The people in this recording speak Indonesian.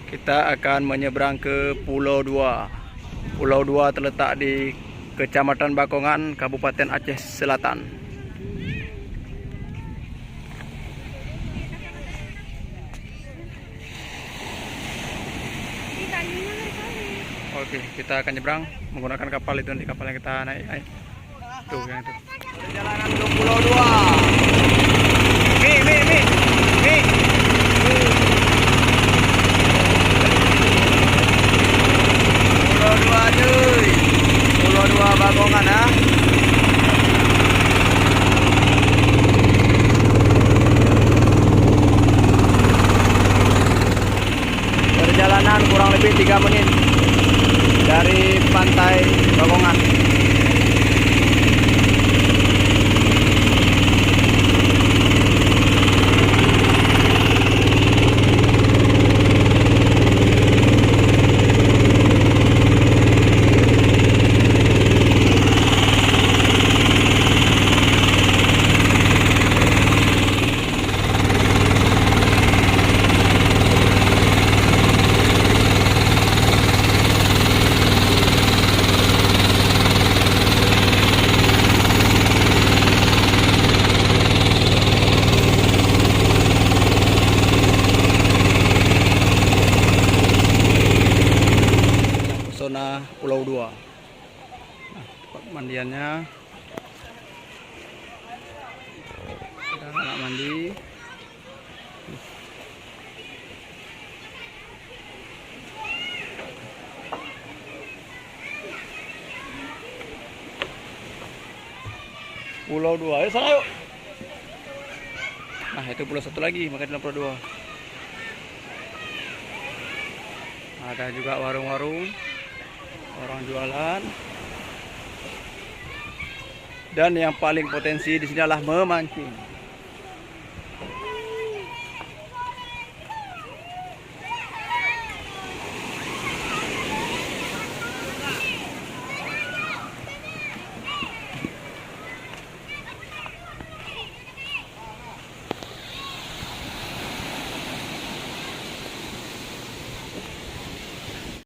Kita akan menyeberang ke Pulau Dua. Pulau Dua terletak di Kecamatan Bakongan, Kabupaten Aceh Selatan. Oke, kita akan nyebrang menggunakan kapal itu, nanti kapal yang kita naik. Tuh yang itu. Perjalanan ke Pulau Dua. Pulau Dua cuy. Pulau Dua Bakongan ya. Perjalanan kurang lebih 3 menit dari pantai Bakongan. Zona Pulau Dua. Nah, tempat mandiannya. Ada anak mandi. Pulau Dua, ayo sana yuk. Nah itu pulau satu lagi, makanya dalam Pulau Dua. Ada juga warung-warung, orang jualan. Dan yang paling potensi di sini adalah memancing.